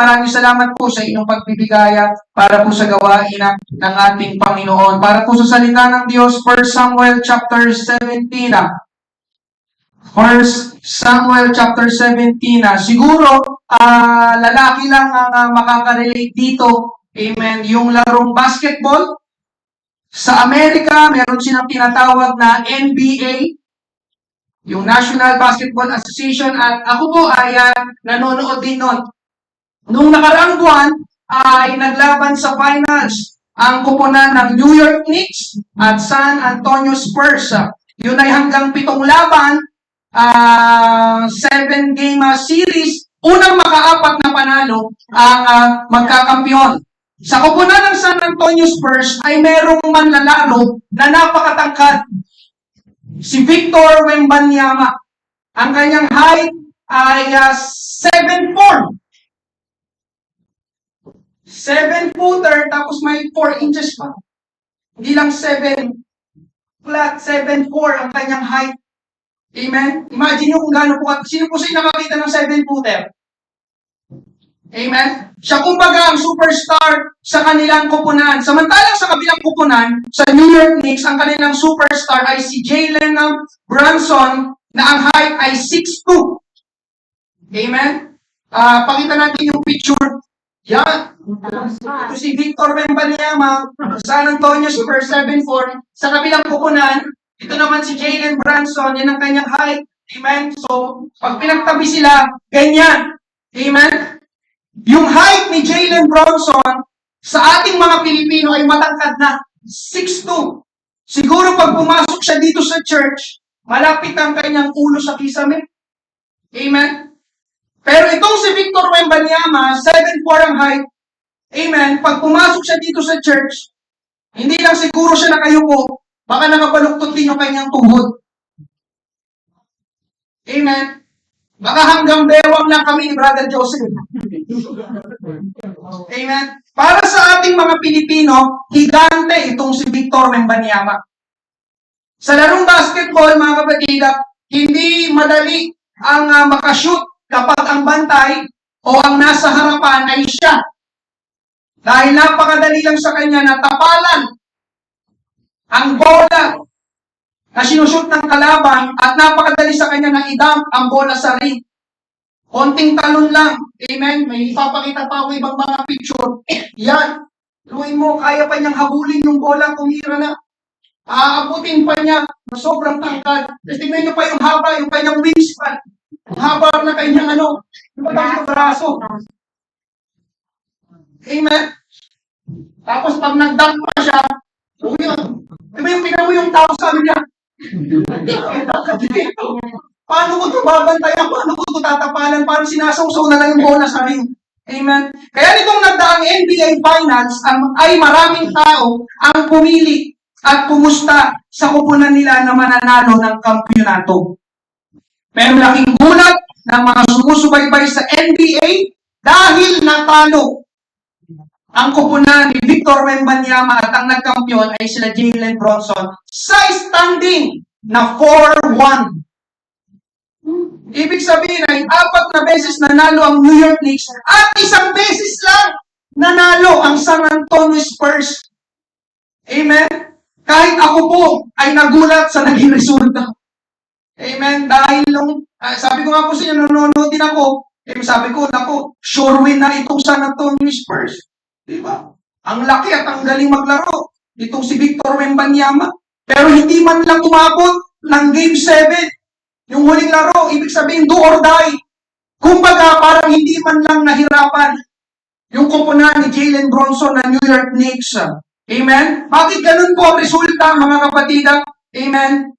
maraming salamat po sa inyong pagbibigaya para po sa gawain ng ating Panginoon. Para po sa salita ng Diyos, 1 Samuel chapter 17. 1 Samuel chapter 17. Siguro, lalaki lang ang makaka-relate dito. Amen. Yung larong basketball. Sa Amerika, meron silang tinatawag na NBA, yung National Basketball Association, at ako po ay nanonood din nun. Nung nakaraang buwan, ay naglaban sa finals ang kupunan ng New York Knicks at San Antonio Spurs. Yun ay hanggang 7 laban, 7-game series, unang makaapat na panalo ang magkakampyon. Sa kupunan ng San Antonio Spurs ay merong manlalaro na napakatangkad. Si Victor Wembanyama. Ang kanyang height ay 7'4". 7-footer, tapos may 4 inches pa. Hindi lang 7 flat, 7'4" ang kanyang height. Amen? Imagine nyo kung gaano po. Sino po siya nakakita ng 7-footer? Amen? Siya kumbaga ang superstar sa kanilang kupunan. Samantalang sa kabilang kupunan, sa New York Knicks, ang kanilang superstar ay si Jalen Brunson na ang height ay 6'2". Amen? Pakita natin yung picture. Yan. Ito si Victor Wembanyama, San Antonio Spurs 7'4". Sa kabilang kupunan, ito naman si Jalen Brunson, yan ang kanyang height. Amen? So, pag pinagtabi sila, ganyan. Amen? Yung height ni Jalen Brunson sa ating mga Pilipino ay matangkad na 6'2". Siguro pag pumasok siya dito sa church, malapit ang kanyang ulo sa kisame. Amen? Pero itong si Victor Wembanyama, 7'4" ang height. Amen? Pag pumasok siya dito sa church, hindi lang siguro siya nakayuko, baka nakabaluktot din yung kanyang tuhod. Amen? Baka hanggang bewang lang kami ni Brother Joseph. Amen? Para sa ating mga Pilipino, higante itong si Victor Wembanyama. Sa larong basketball, mga kapatid, hindi madali ang makashoot kapag ang bantay o ang nasa harapan ay siya. Dahil napakadali lang sa kanya na tapalan ang bola na sinushoot ng kalaban at napakadali sa kanya na idump ang bola sa ring. Konting talon lang. Amen? May ipapakita pa ako ibang mga picture. Yan. Luwin mo, kaya pa niyang habulin yung bola kung hira na. Aabutin pa niya na sobrang tangkad. Tapos tingnan niyo pa yung haba, yung kanyang wingspan. Ang haba na kanyang yung kanyang braso. Amen? Tapos pag nag-dunk pa siya, diba yung tingnan mo yung tao sabi niya, paano ko ito babantayan? Paano ko ito tatapalan? Paano sinasawsaw na lang yung bola sa ring? Amen? Kaya nitong nagdaang NBA Finals, ay maraming tao ang pumili at pumusta sa kupunan nila na mananalo ng kampyonato. May malaking gulat ng mga sumusubaybay sa NBA dahil natalo ang kupunan ni Victor Wembanyama at ang nagkampiyon ay sila Jalen Brunson sa standing na 4-1. Ibig sabihin ay 4 na beses nanalo ang New York Knicks at 1 beses lang nanalo ang San Antonio Spurs. Amen? Kahit ako po ay nagulat sa naging resulta. Amen? Dahil sabi ko nga po sa inyo, nanonood din ako. Sabi ko, naku, sure win na itong San Antonio Spurs. Diba? Ang laki at ang galing maglaro. Itong si Victor Wembanyama. Pero hindi man lang umabot ng Game 7. Yung huling laro, ibig sabihin, do or die. Kumbaga, parang hindi man lang nahirapan yung kupunan ni Jalen Brunson ng New York Knicks. Amen? Bakit ganun po ang resulta, mga kapatid? Amen?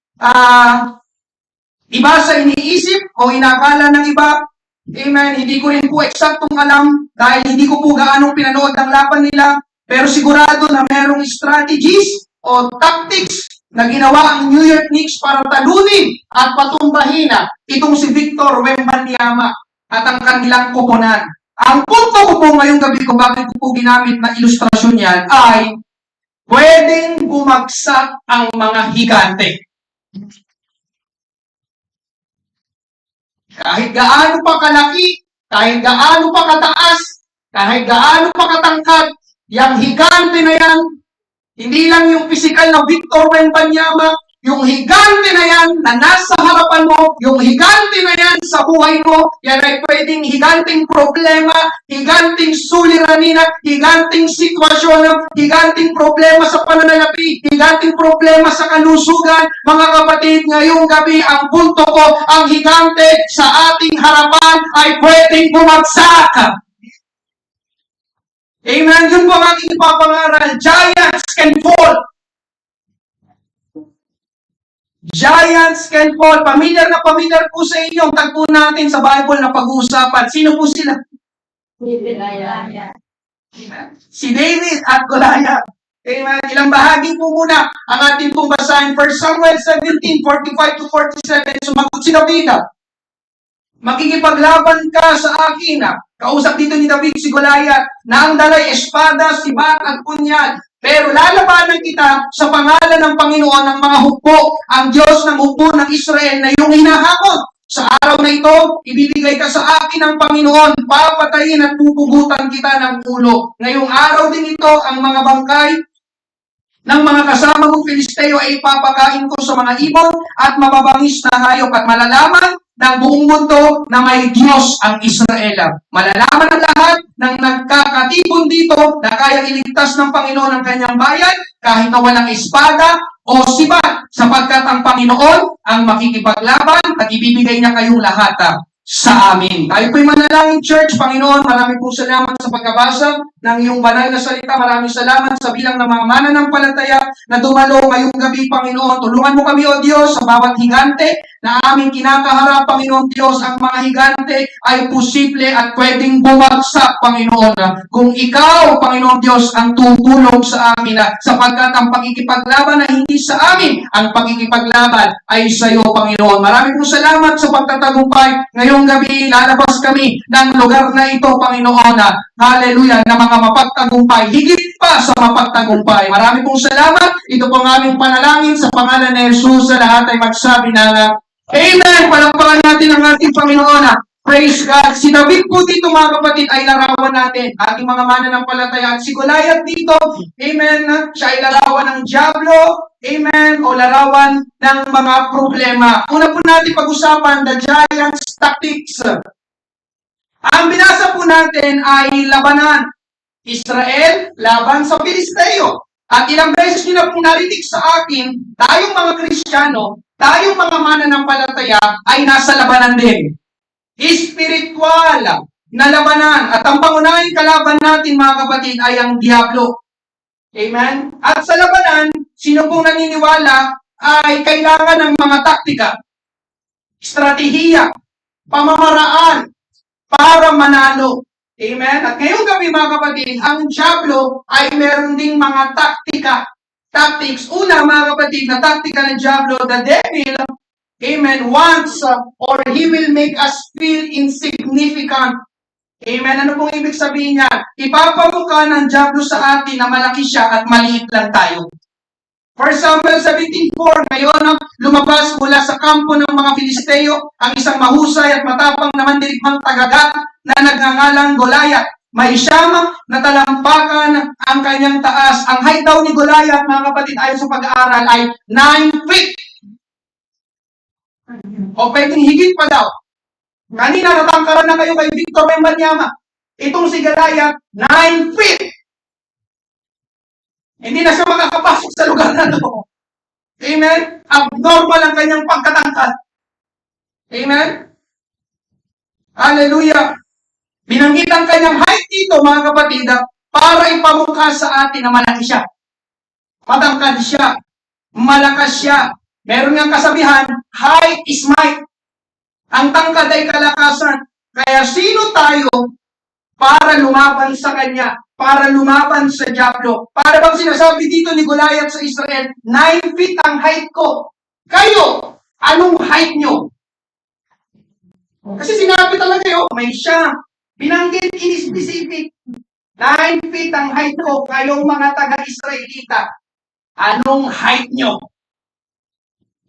Iba sa iniisip o inakala ng iba. Amen? Hindi ko rin po eksaktong alam dahil hindi ko po gaanong pinanood ang laban nila. Pero sigurado na merong strategies o tactics na ginawa ang New York Knicks para talunin at patumbahin itong si Victor Wembanyama at ang kanilang kupunan. Ang punto ko po ngayong gabi kung bakit ko po ginamit na ilustrasyon yan ay pwedeng bumagsak ang mga higante. Kahit gaano pa kalaki, kahit gaano pa kataas, Kahit gaano pa katangkad, yung higante na yan, hindi lang yung physical na Victor Wembanyama, yung higante na yan na nasa harapan mo, yung higante na yan sa buhay mo, yan ay pwedeng higanting problema, higanting suliranin, higanting sitwasyon, higanting problema sa pananalapi, higanting problema sa kalusugan. Mga kapatid, ngayong gabi, ang punto ko, ang higante sa ating harapan ay pwedeng bumagsak. Amen. Yun po ang aking ipapangaral. Giants can fall. Giants can fall. Familiar na familiar po sa inyo. Tagpo natin sa Bible na pag-uusapan. Sino po sila? Si David at Goliath. Amen. Ilang bahagi po muna ang ating pong basahin. 1 Samuel 17, 45 to 47. Sumagot si David. Makikipaglaban ka sa akin. Kausap dito ni David si Goliath na ang dalay espada, sibat at punyal. Pero lalabanan kita sa pangalan ng Panginoon ng mga hukbo, ang Diyos ng hukbo ng Israel na iyong hinahamon. Sa araw na ito, ibibigay ka sa akin ng Panginoon, papatayin at pupugutan kita ng ulo. Ngayong araw din ito, ang mga bangkay ng mga kasama mong Filisteo ay ipapakain ko sa mga ibon at mababangis na hayop at malalaman ng buong mundo na may Diyos ang Israel. Malalaman ng lahat ng nagkakatipon dito na kaya iligtas ng Panginoon ang kanyang bayan kahit na walang espada o sibat sapagkat ang Panginoon ang makikipaglaban at ibibigay niya kayong lahat sa amin. Tayo po'y manalangin, Church. Panginoon, maraming po salamat sa pagkabasa ng iyong banal na salita. Maraming salamat sa bilang ng mga mananampalataya na dumalo ngayong gabi, Panginoon. Tulungan mo kami, O Diyos, sa bawat higante na aming kinakaharap, Panginoon Diyos. Ang mga higante ay posible at pwedeng bumagsak, Panginoon. Kung ikaw, Panginoon Diyos, ang tutulong sa amin, sapagkat ang pakikipaglaban ay hindi sa amin, ang pakikipaglaban ay sa iyo, Panginoon. Maraming po salamat sa pagtatagumpay. Ngayong gabi, lalabas kami ng lugar na ito, Panginoon. Hallelujah, na mga mapagtagumpay. Higit pa sa mapagtagumpay. Maraming pong salamat. Ito po ang aming panalangin sa pangalan ni Jesus. Sa lahat ay magsabi na Amen! Palakpakan natin ang ating Panginoon. Praise God. Si David po dito, mga kapatid, ay larawan natin. Ating mga mananampalataya. At si Goliath dito, amen, siya ay larawan ng diablo, amen, o larawan ng mga problema. Una po natin pag-usapan, the giant's tactics. Ang binasa po natin ay labanan. Israel, laban sa Filisteo. At ilang beses nyo na po narinig sa akin, tayong mga Kristiyano, tayong mga mananampalataya, ay nasa labanan din. Espiritual na labanan. At ang pangunahing kalaban natin, mga kapatid, ay ang diablo. Amen? At sa labanan, sino pong naniniwala ay kailangan ng mga taktika, estratehiya, pamamaraan para manalo. Amen? At ngayong gabi, mga kapatid, ang diablo ay meron ding mga tactics. Una, mga kapatid, na taktika ng diablo, the devil, amen, wants or he will make us feel insignificant. Amen. Ano pong ibig sabihin niya? Ipapamukha ng diablo sa atin na malaki siya at maliit lang tayo. 1 Samuel 17:4, ngayon lumabas mula sa kampo ng mga Filisteo ang isang mahusay at matapang na mandirigmang tagagat na nagngangalang Goliath. May siyam na talampakan ang kanyang taas. Ang height daw ni Goliath, mga kapatid, ayon sa pag-aaral, ay 9 feet. O pwedeng higit pa daw. Kanina natangkaran na kayo kay Victor Wembanyama. Itong si Goliath, 9 feet. Hindi na siya makakapasok sa lugar na ito. Amen? Abnormal ang kanyang pagkatangkad. Amen? Hallelujah. Binanggit ang kanyang height dito, mga kapatid, para ipamukha sa atin na malaki siya. Matangkad siya. Malakas siya. Meron niyang kasabihan, height is might. Ang tangkad ay kalakasan. Kaya sino tayo para lumaban sa kanya? Para lumaban sa diablo? Para bang sinasabi dito ni Goliath sa Israel, 9 feet ang height ko. Kayo, anong height nyo? Kasi sinabi talaga yun, may siya. Binanggit in specific. 9 feet ang height ko. Kayong mga taga-Israelita, anong height nyo?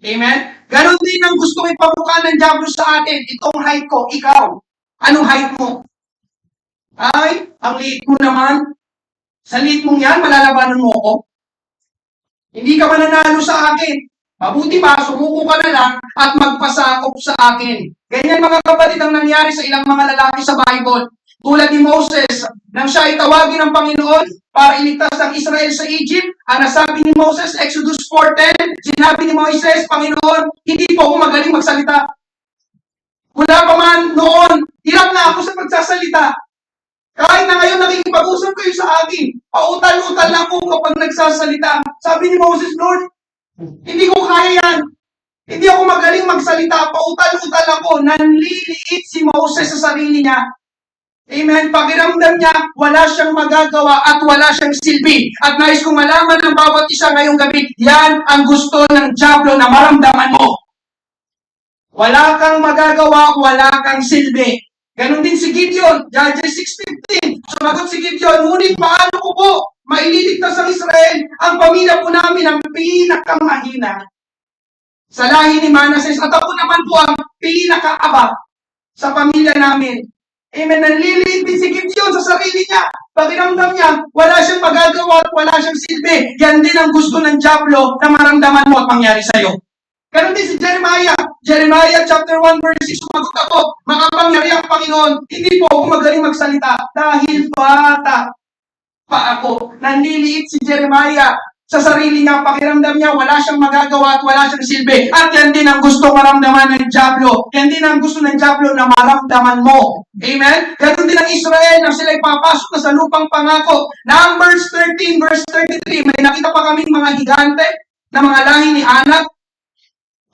Amen? Ganon din ang gusto ipamukha ng diablo sa atin. Itong height ko, ikaw. Anong height mo? Ay, Ang liit mo naman. Sa liit mong yan, malalabanan mo ako. Hindi ka mananalo sa akin. Mabuti pa, sumuko ka na lang at magpasakop sa akin. Ganyan mga kapatid ang nangyari sa ilang mga lalaki sa Bible. Tulad ni Moses, nang siya ay tawagin ng Panginoon para iligtas ang Israel sa Egypt, ang nasabi ni Moses, Exodus 4:10, sinabi ni Moises, Panginoon, hindi po ako magaling magsalita. Wala pa man noon, hirap na ako sa pagsasalita. Kahit na ngayon nakikipag-usap kayo sa akin, pautal-utal lang ako kapag nagsasalita. Sabi ni Moses, Lord, hindi ko kaya yan. Hindi ako magaling magsalita, pautal-utal ako. Nanliliit si Moses sa sarili niya. Amen. Pakiramdam niya, wala siyang magagawa at wala siyang silbi. At nais kong malaman ng bawat isa ngayong gabi, yan ang gusto ng dyablo na maramdaman mo. Wala kang magagawa, wala kang silbi. Ganon din si Gideon, Judges 6:15. Sumagot si Gideon, ngunit paano ko po maililigtas ang Israel? Ang pamilya po namin ang pinakamahina sa lahi ni Manases at ako naman po ang pinakaaba sa pamilya namin. Amen. Nanliliit din si Gideon sa sarili niya. Pakiramdam niya, wala siyang magagawa at wala siyang silbi. Yan din ang gusto ng dyablo na maramdaman mo at mangyari sa'yo. Ganon din si Jeremiah. Jeremiah chapter 1 verse 6, sumagot ako, makapangyari ang Panginoon, hindi po ako magaling magsalita dahil bata pa ako. Nanliliit si Jeremiah sa sarili niya, pakiramdam niya, wala siyang magagawa at wala siyang silbi. At yan din ang gusto maramdaman ng dyablo. Yan din ang gusto ng dyablo na maramdaman mo. Amen? Ganon din ang Israel na sila'y papasok na sa lupang pangako. Numbers 13 verse 33, may nakita pa kaming mga higante na mga lahi ni Anak.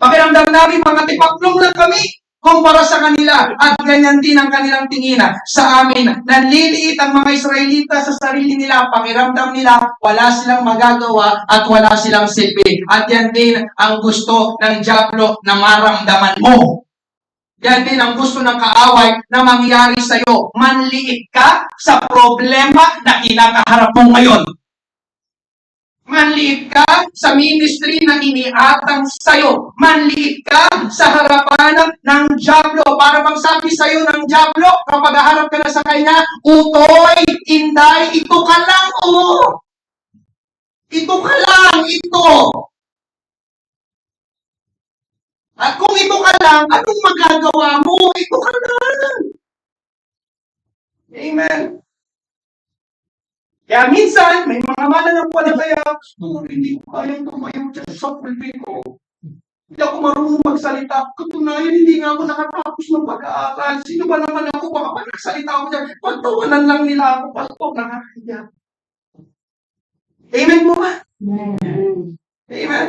Pakiramdam namin mga tipaklong lang kami kumpara sa kanila. At ganyan din ang kanilang tingin sa amin. Nanliliit ang mga Israelita sa sarili nila. Pakiramdam nila, wala silang magagawa at wala silang silbi. At yan din ang gusto ng dyablo na maramdaman mo. Yan din ang gusto ng kaaway na mangyari sa'yo. Manliit ka sa problema na kinakaharap mo ngayon. Manliit ka sa ministry na iniatang sa'yo. Manliit ka sa harapan ng dyablo. Para bang sabi sa'yo ng dyablo, kapag harap ka na sa kanya, utoy, inday, ito ka lang, oh. Ito ka lang, ito. At kung ito ka lang, anong magagawa mo? Ito ka lang. Amen. Kaya minsan, may mga mananampalataya, hindi ko kayang tumayo dyan sa pulpit ko. Hindi ako marunong magsalita. Katunayan, hindi nga ako nakatapos ng pag-aaral. Sino ba naman ako? Baka pag nagsalita ako dyan, pagtawanan lang nila ako. Pastor, nakakaya. Amen mo ba? Amen. Amen.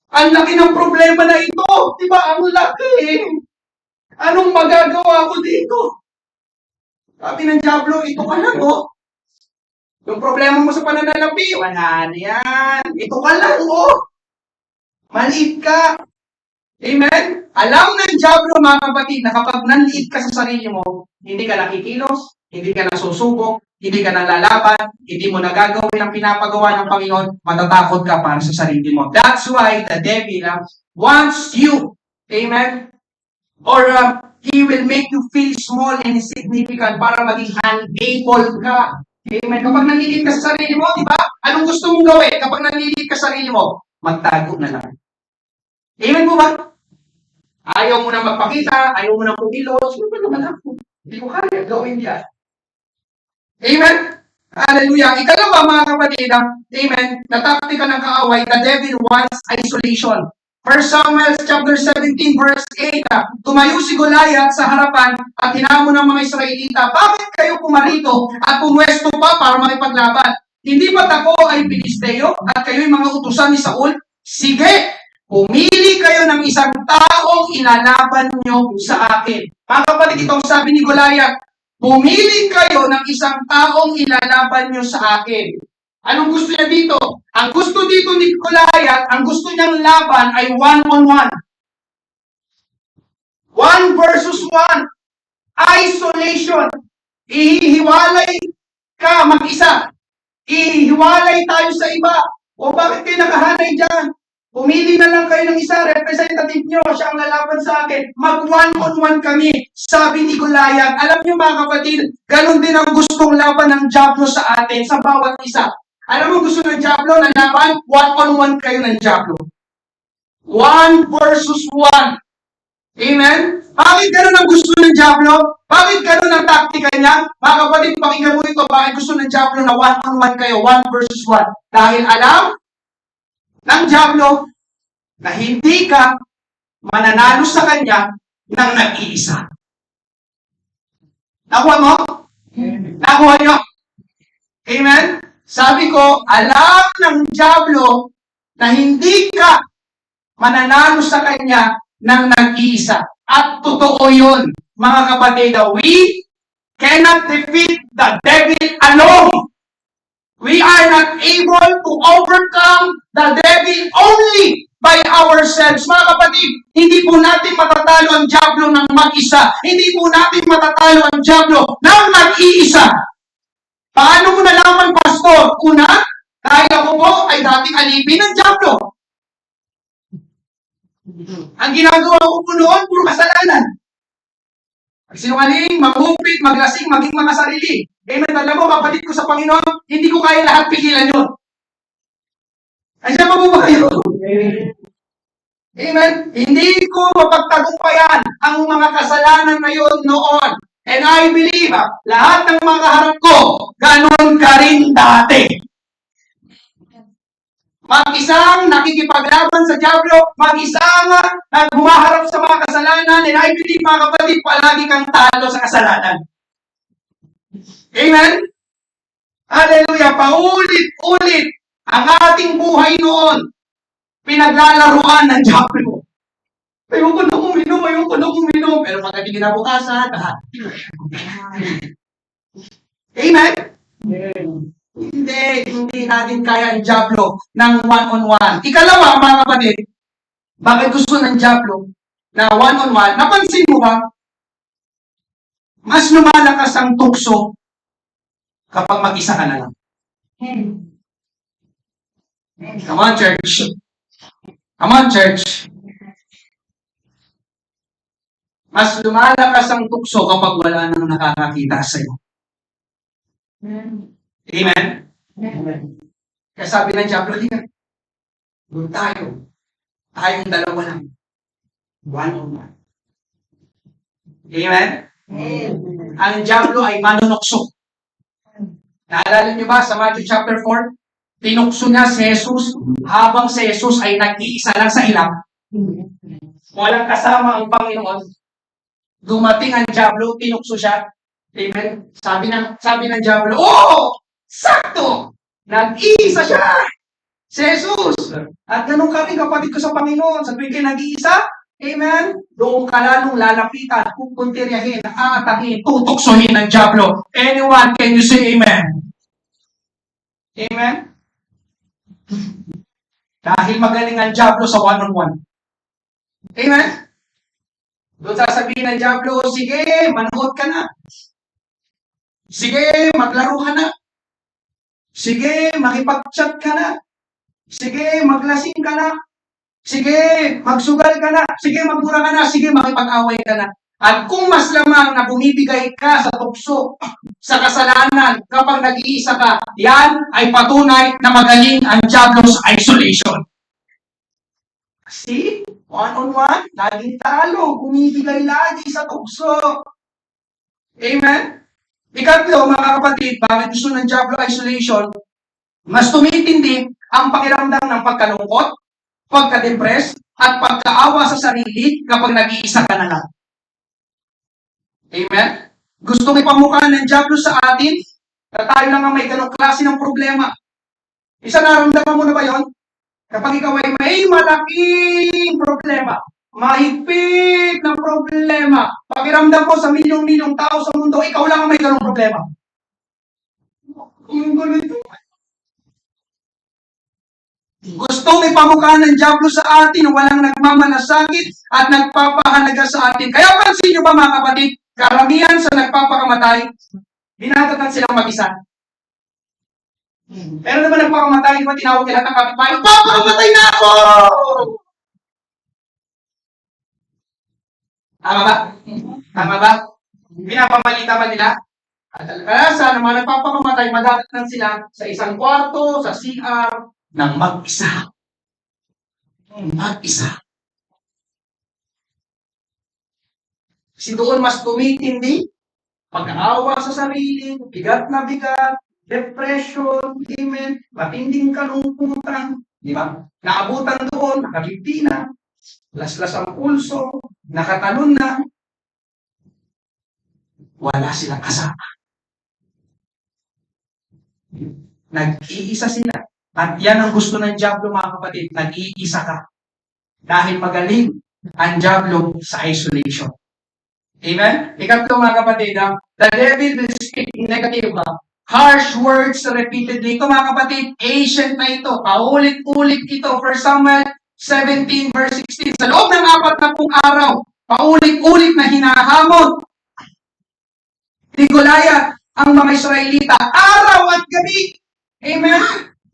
Ang laki ng problema na ito. Diba? Ang laki. Anong magagawa ko dito? Sabi ng dyablo, ito ka lang, oh. Yung problema mo sa pananalapi, wala na yan. Ito ka lang, oh. Maliit ka. Amen? Alam ng dyablo, mga kapatid, na kapag nanliit ka sa sarili mo, hindi ka nakikilos, hindi ka nasusubok, hindi ka nalalaban, hindi mo nagagawin ang pinapagawa ng Panginoon, matatakot ka para sa sarili mo. That's why the devil wants you. Amen? Or he will make you feel small and insignificant para maging unable ka. Amen. Kapag nanlilit ka sa sarili mo, di ba? Anong gusto mong gawin kapag nanlilit ka sa sarili mo? Magtago na lang. Amen po ba? Ayaw mo na magpakita, ayaw mo na pumilos, ano ba naman ako? Hindi ko kaya gawin yan. Amen? Hallelujah. Ikalawa, mga kapatid, amen, na taktika ng kaaway, the devil wants isolation. 1 Samuel chapter 17 verse 8, tumayo si Goliath sa harapan at hinamon ng mga Israelita, bakit kayo pumarito at pumwesto pa para makipaglaban? Hindi ba't ako ay Pilisteo at kayo'y mga utusan ni Saul? Sige, pumili kayo ng isang taong ilalaban nyo sa akin. Mga kapatid, itong sabi ni Goliath, pumili kayo ng isang taong ilalaban nyo sa akin. Anong gusto niya dito? Ang gusto dito ni Goliath, ang gusto niyang laban ay one-on-one. One versus one. Isolation. Ihiwalay ka mag-isa. Ihiwalay tayo sa iba. O bakit kayo nakahanay dyan? Pumili na lang kayo ng isa, representative nyo, siya ang lalaban sa akin. Mag-one-on-one kami. Sabi ni Goliath, alam nyo mga kapatid, ganun din ang gustong laban ng Diablo sa atin, sa bawat isa. Alam mo gusto ng Diablo na laban? One-on-one kayo ng Diablo. 1 versus 1. Amen? Bakit ganun ang gusto ng Diablo? Bakit ganun ang taktika niya? Mga kapatid, pakinggan mo ito, bakit gusto ng Diablo na one-on-one kayo, 1 versus 1? Dahil alam ng Diablo na hindi ka mananalo sa kanya ng nag-iisa. Nakuha mo? Nakuha nyo? Amen? Sabi ko, alam ng Diablo na hindi ka mananalo sa kanya ng nag-iisa. At totoo yun, mga kapatid, we cannot defeat the devil alone. We are not able to overcome the devil only by ourselves. Mga kapatid, hindi po natin matatalo ang Diablo ng mag-isa. Hindi po natin matatalo ang Diablo ng mag-iisa. Paano mo nalaman, Pastor? Una, dahil ako po ay dating alipin ng Diablo. Ang ginagawa ko po noon, puro kasalanan. Sinungaling, magupit, maglasing, maging mga sarili. Amen. Alam mo, kapatid ko sa Panginoon, hindi ko kaya lahat pigilan yun. Andiyan pa po ba kayo? Amen. Hindi ko mapagtagumpayan ang mga kasalanan na yun noon. And I believe, lahat ng mga kaharap ko, ganun ka rin dati. Mag-isang nakikipaglaban sa Diablo, mag-isang humaharap sa mga kasalanan, and I believe, mga kapatid, palagi kang talo sa kasalanan. Amen? Hallelujah! Paulit-ulit ang ating buhay noon, pinaglalaruan ng Diablo. Ayoko na uminom. Pero pagdating kinabukasan, Amen? Hindi natin kaya ang Diablo ng one-on-one. Ikalawa, mga kapatid, bakit gusto ng Diablo na one-on-one? Napansin mo ba? Mas lumalakas ang tukso kapag mag-isa ka na lang. Come on, church. Come on, church. Mas lumalakas ang tukso kapag wala nang nakakakita sa'yo. Amen? Amen. Kaya sabi ng Diablo, doon tayo. Tayong dalawa lang. One-on-one. Amen? Amen. Ang Diablo ay manunokso. Naalala niyo ba sa Matthew chapter 4? Tinukso niya si Jesus habang si Jesus ay nag-iisa lang sa ilang. Walang kasama ang Panginoon. Dumating ang Diablo, tinukso siya. Amen? Sabi ng Diablo, sakto! Nag-iisa siya! Si Jesus! At ganun kami kapatid ko sa Panginoon. Sa tuwing kayo nag-iisa, amen? Doon ka lalong lalapitan, kukuntiryahin, aatakin, tutuksohin ng Diablo. Anyone, can you say amen? Amen? Dahil magaling ang Diablo sa one-on-one. Amen? Doon sasabihin ng Diablo, sige, manood ka na. Sige, maglaro ka na. Sige, makipag-chat ka na. Sige, maglasing ka na. Sige, magsugal ka na. Sige, magmura ka na. Sige, makipag-away ka na. At kung mas lamang na bumibigay ka sa tukso, sa kasalanan, kapag nag-iisa ka, yan ay patunay na magaling ang Diablo sa isolation. See? One-on-one, laging talo, bumibigay lagi sa tukso. Amen? Ikatlo, mga kapatid, bakit gusto ng Diablo isolation? Mas tumitindi ang pakiramdam ng pagkalungkot, pagka-depress, at pagkaawa sa sarili kapag nag-iisa ka na lang. Amen? Gusto ipamukha ng Diablo sa atin na tayo lang ang may ganong klase ng problema. Isa naramdaman mo na ba yon? Kapag ikaw ay may malaking problema, mahigpit na problema, pakiramdam ko sa milyong-milyong tao sa mundo, ikaw lang ang may ganong problema. Gustong ipamukha ng Diablo sa atin, walang nagmamalasakit at nagpapahalaga sa atin. Kaya pansin nyo ba mga kapatid, karamihan sa nagpapakamatay, dinadatan silang mag-isa. Pero naman nagpakamatay, di ba tinawag nila ng kapitbahay, papakamatay na ako! Tama ba? Tama ba? Pinapamalita ba nila? Kadalasan, naman nagpapakamatay, madadat lang sila sa isang kwarto, sa CR, ng mag-isa. Mag-isa. Si doon mas tumitindi, pag-aawa sa sarili, bigat na bigat, depression, amen, matinding kalungkutan, di ba? Naabutan doon, nakagipti na, laslas ang pulso, nakatalon na, wala silang kasama. Nag-iisa sila. At yan ang gusto ng Diablo, mga kapatid, nag-iisa ka. Dahil magaling ang Diablo sa isolation. Amen? Ikatlo, mga kapatid, the devil will speak in negative, harsh words repeatedly. Ito, mga kapatid, ancient na ito. Paulit-ulit ito. 1 Samuel 17 verse 16. Sa loob ng 40 araw, paulit-ulit na hinahamon ni Goliath ang mga Israelita, araw at gabi. Amen?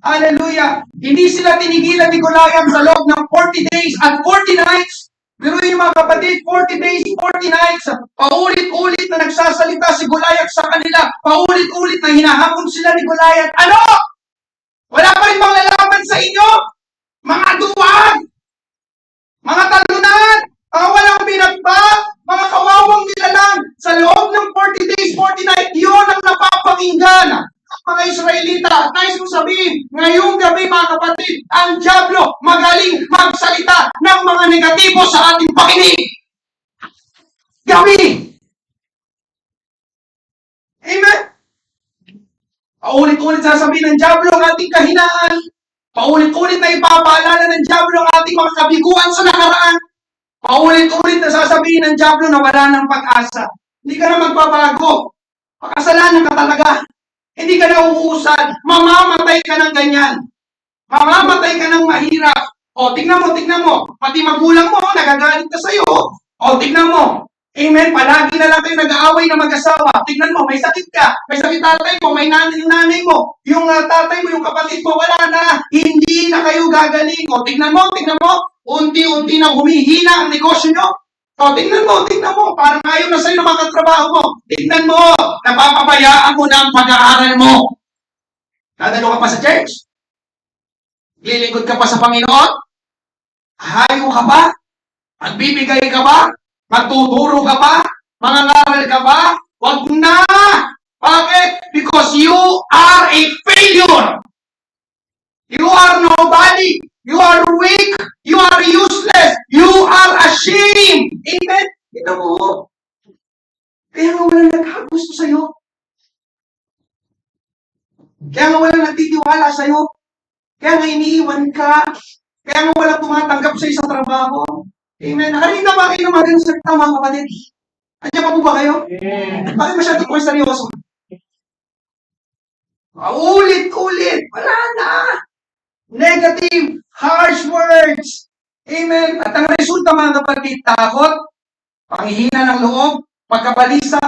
Hallelujah. Hindi sila tinigilan ni Goliath sa loob ng 40 days at 40 nights. Pero yung mga kapatid, 40 days, 40 nights, paulit-ulit na nagsasalita si Goliath sa kanila, paulit-ulit na hinahamon sila ni Goliath. Ano? Wala pa rin bang lalaban sa inyo? Mga duwag! Mga talunan! Mga walang binagbat! Mga kawawang nilalang! Sa loob ng 40 days, 40 nights, yun ang napapakinggan. Mga Israelita, nais kong sabihin, ngayong gabi, mga kapatid, ang Diablo magaling magsalita ng mga negatibo sa ating pakinig. Gabi! Amen? Paulit-ulit sasabihin ng Diablo ang ating kahinaan. Paulit-ulit na ipapaalala ng Diablo ang ating mga kabiguan sa nakaraan. Paulit-ulit na sasabihin ng Diablo na wala ng pag-asa. Hindi ka na magbabago. Makasalanan ka talaga. Hindi ka na uusad. Mamamatay ka ng ganyan. Mamamatay ka ng mahirap. O, tignan mo. Pati magulang mo, nagagalit ka sa'yo. O, tignan mo. Amen. Palagi na lang kayo nag-aaway na mag-asawa. Tignan mo, may sakit ka. May sakit tatay mo, may nanay mo. Yung tatay mo, yung kapatid mo, wala na. Hindi na kayo gagaling. O, tignan mo. Unti-unti na humihina ang negosyo nyo. O, tignan mo. Parang ayaw na sa'yo ng mga katrabaho mo. Tignan mo. Napapabayaan mo na ang pag-aaral mo. Dadalo ka pa sa church? Lilingkod ka pa sa Panginoon? Hayo ka ba? Magbibigay ka ba? Magtuturo ka ba? Mangangaral ka ba? Wag na! Bakit? Because you are a failure. You are nobody. You are weak. You are useless. You are ashamed. Amen? Ito mo. Kaya nga walang nagkagusto sa'yo. Kaya nga walang nagtitiwala sa'yo. Kaya nga iniiwan ka. Kaya nga walang tumatanggap sa isang trabaho. Amen. Nakarinig na ba kayo ng mga ganun salita, mga kapatid? Andiyan pa po ba kayo? Bakit masyado po seryoso? Ulit-ulit. Wala na. Negative, harsh words. Amen. At ang resulta, mga kapatid, takot, panghihina ng loob, pagkabalisa,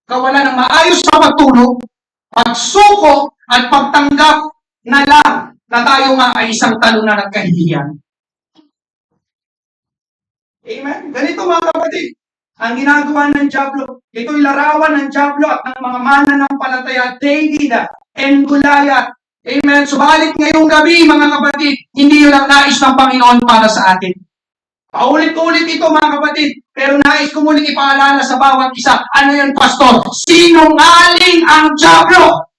kawalan ng maayos na pagtulog, pagsuko, at pagtanggap na lang na tayo nga ay isang talunan at kahihiyan. Amen? Ganito, mga kapatid, ang ginagawa ng Diablo, ito'y larawan ng Diablo at ng mga mananampalataya, David and Goliath. Amen? Subalit ngayong gabi, mga kapatid, hindi yun ang nais ng Panginoon para sa atin. Paulit-ulit ito, mga kapatid, pero nais ko muling ipaalala sa bawat isa. Ano yan, pastor? Sinungaling ang Diablo.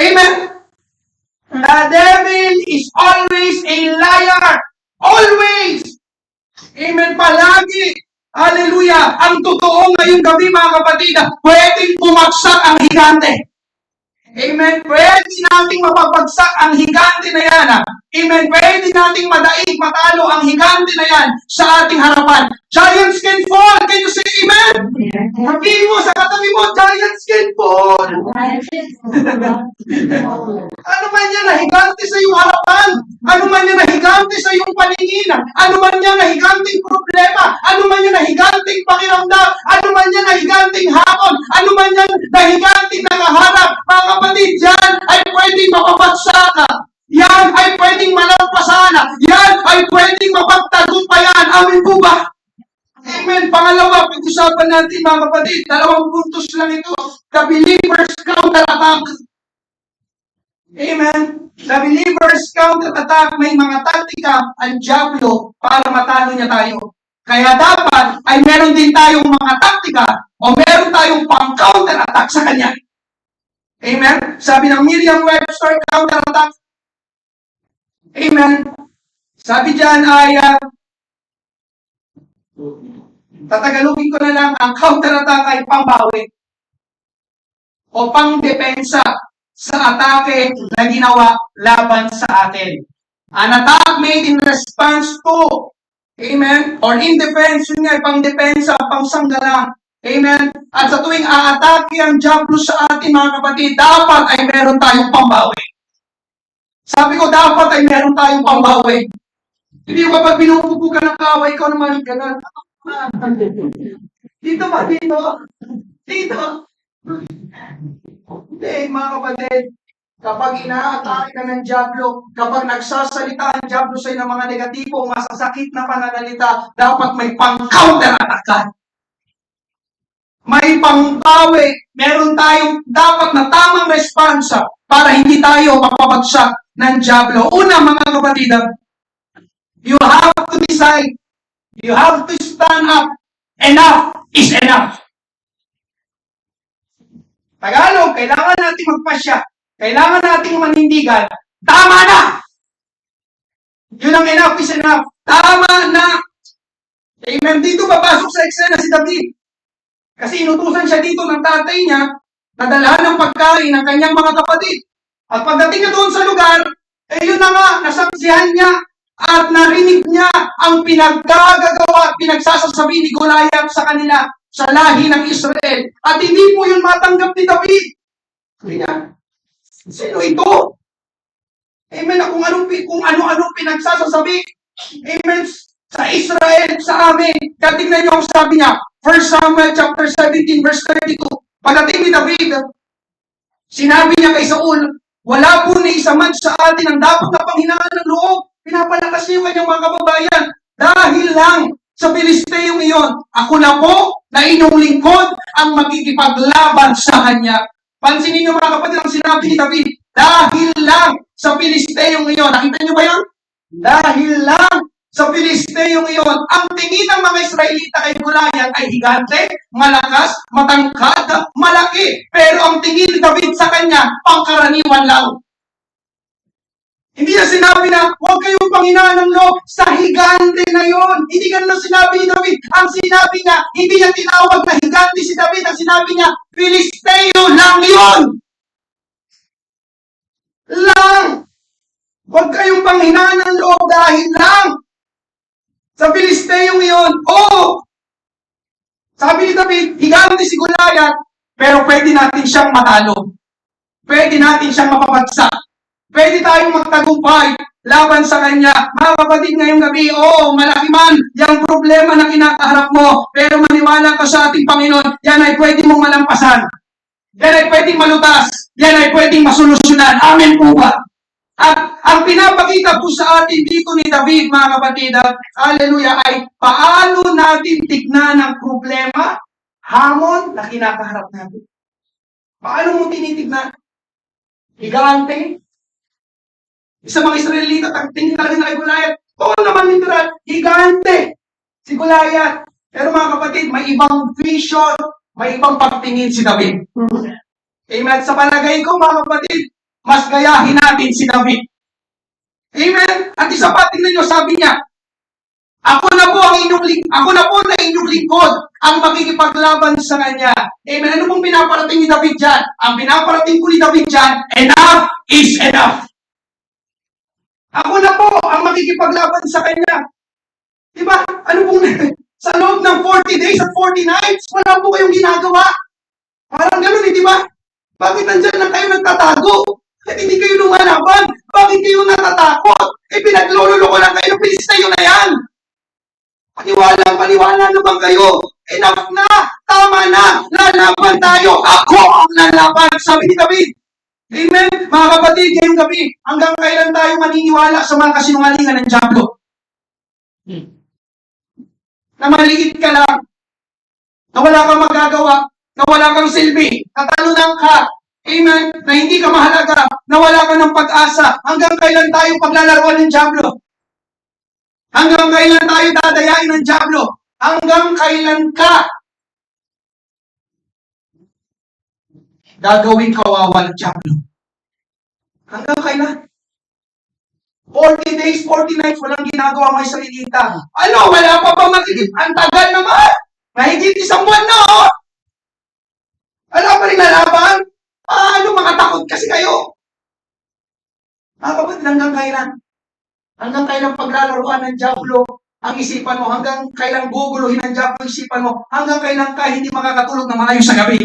Amen? The devil is always a liar. Always! Amen, palagi. Hallelujah. Ang totoo ngayong gabi, mga kapatid, pwedeng pumaksak ang higante. Amen. Pwede nating mapapagsak ang higante na yan. Amen. Pwede nating madaig, matalo ang higante na yan sa ating harapan. Giants can fall. Can you say amen? Sabihin mo sa katabi mo, giants can fall. Ano man yan na higante sa iyong harapan? Ano man yan na higante sa iyong paningin? Ano man yan na higanting problema? Ano man yan na higanting pakiramdam? Ano man yan na higanting hapon? Ano man yan na higanting nakaharap? Mga kapatid, dyan pwedeng mapapatsa ka. Yan ay pwedeng malampasan. Yan ay pwedeng mapagtagumpayan. Amin po ba? Amen. Pangalawa, pag-usapan natin mga kapatid, 2 puntos lang ito. The believer's counter-attack. Amen. The believer's counter-attack, may mga taktika ang diablo para matalo niya tayo. Kaya dapat ay meron din tayong mga taktika o meron tayong pang-counter-attack sa kanya. Amen. Sabi ng Merriam-Webster, counter-attack. Amen. Sabi dyan ay tatagalogin ko na lang, ang counter-attack ay pangbawi o pangdepensa sa atake na ginawa laban sa atin. An attack made in response to, amen, or in defense, yun nga, pangdepensa, pangsanggalang, amen. At sa tuwing aatake ang diablo sa atin, mga kapatid, dapat ay meron tayong pambawi. Sabi ko, dapat ay meron tayong pambawi. Hindi ko kapag binububugan ng kaway, ikaw naman ganun. Dito ba? Dito? Dito? Hindi, mga kapatid. Kapag inaatake ka ng diablo, kapag nagsasalita ang diablo sa'yo ng mga negatibo, masasakit na pananalita, dapat may pang-counter-attack ka. May pangbawi. Meron tayong dapat na tamang responsa para hindi tayo mapapagsak ng diablo. Una, mga kapatid, you have to decide. You have to stand up. Enough is enough. Tagalog, kailangan natin magpasya. Kailangan natin manindigan. Tama na! Yun ang enough is enough. Tama na! Amen. Dito papasok sa eksena si David. Kasi inutusan siya dito ng tatay niya na dalhan ng pagkain ng kanyang mga kapatid. At pagdating niya doon sa lugar, yun na nga, nasaksihan niya at narinig niya ang pinagkagagawa at pinagsasasabi ni Goliath sa kanila, sa lahi ng Israel. At hindi po yun matanggap ni David. Sabi niya, sino ito? Amen. Kung ano-ano pinagsasasabi. Amen. Sa Israel, sa amin. Kaya tingnan niyo ang sabi niya, 1 Samuel chapter 17 verse 32. Pagdating ni David, sinabi niya kay Saul, wala po ni isa man sa atin ang dapat na panghinaan ng loob. Pinapalakas niya yung kanyang mga kababayan. Dahil lang sa Pilisteyong iyon, ako na po na inyong lingkod ang magkikipaglaban sa kanya. Pansinin niyo mga kapatid ang sinabi ni David, dahil lang sa Pilisteyong iyon. Nakita niyo ba yan? Dahil lang sa Pilisteyong iyon, ang tingin ng mga Israelita kay Goliath ay higante, malakas, matangkad, malaki. Pero ang tingin ni David sa kanya, pangkaraniwan lang. Hindi na sinabi na, huwag kayong panghinaan ng loob sa higante na yon. Hindi ganun ang sinabi ni David. Ang sinabi niya, hindi niya tinawag na higante si David. Ang sinabi niya, Filisteo lang yon. Lang. Huwag kayong panghinaan ng loob dahil lang sa Filisteyong iyon. Oo. Sabi ni David, higante si Goliath, pero pwede natin siyang matalo. Pwede natin siyang mapapagsak. Pwede tayong magtagumpay laban sa kanya. Mga kapatid, ngayong gabi, malaki man yung problema na kinakaharap mo, pero maniwala ka sa ating Panginoon, yan ay pwede mong malampasan. Yan ay pwedeng malutas. Yan ay pwedeng masolusyonan. Amen po ba? At ang pinapakita po sa atin dito ni David, mga kapatid, hallelujah, ay paano natin tignan ang problema, hamon na kinakaharap natin. Paano mo tinitignan? Higante? Isa mga Israelita, tingin talaga na kay Goliath. Oo naman literal, higante. Si Goliath. Pero mga kapatid, may ibang vision, may ibang pagtingin si David. Amen. Sa palagay ko, mga kapatid, mas gayahin natin si David. Amen. At isa pa, tingnan nyo, sabi niya, ako na po na inyong lingkod ang makikipaglaban sa kanya. Amen. Ano pong pinaparating ni David dyan? Ang pinaparating ko ni David dyan, enough is enough. Ako na po ang makikipaglaban sa kanya. Diba? Ano pong, sa loob ng 40 days at 40 nights, wala po kayong ginagawa. Parang ganun di ba? Bakit nandyan lang kayo nagtatago? At hindi kayo lumalaban? Bakit kayo natatakot? Pinagluloko lang kayo, Pilisteo na yan. Paniwala na bang kayo? Enough na! Tama na! Lalaban tayo! Ako ang lalaban! Sabi ni David. Amen? Mga kapatid, ngayong gabi, hanggang kailan tayo maniniwala sa mga kasinungalingan ng Diablo? Na maliit ka lang, na wala kang magagawa, na wala kang silbi, natalunan ka, amen, na hindi ka mahalaga, na wala ka ng pag-asa, hanggang kailan tayo paglalaruan ng Diablo? Hanggang kailan tayo dadayain ng Diablo? Hanggang kailan ka gagawing kawawa ng Diablo? Hanggang kailan? 40 days, 40 nights, walang ginagawa may salita. Ano, wala pa ba makikip? Ang tagal naman! Mahigit isang buwan na, oh! Wala pa rin nalaban? Ano, mga takot kasi kayo? Mga kapatid, hanggang kailan? Hanggang kailan paglalaruan ng Diablo ang isipan mo? Hanggang kailan guguluhin ng Diablo ang isipan mo? Hanggang kailan ka hindi makakatulog ng maayos sa gabi?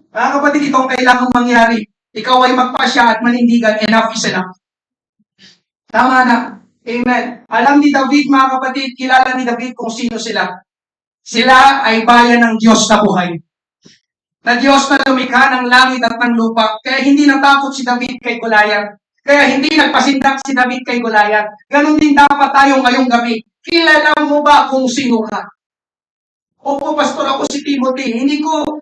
Mga kapatid, ito ang kailangang mangyari. Ikaw ay magpasya at manindigan. Enough is enough. Tama na. Amen. Alam ni David, mga kapatid, kilala ni David kung sino sila. Sila ay bayan ng Diyos na buhay. Na Diyos na lumikha ng langit at ng lupa. Kaya hindi natakot si David kay Goliath. Kaya hindi nagpasindak si David kay Goliath. Ganon din dapat tayo ngayong gabi. Kilala mo ba kung sino ka? Opo, pastor, ako si Timothy. Hindi ko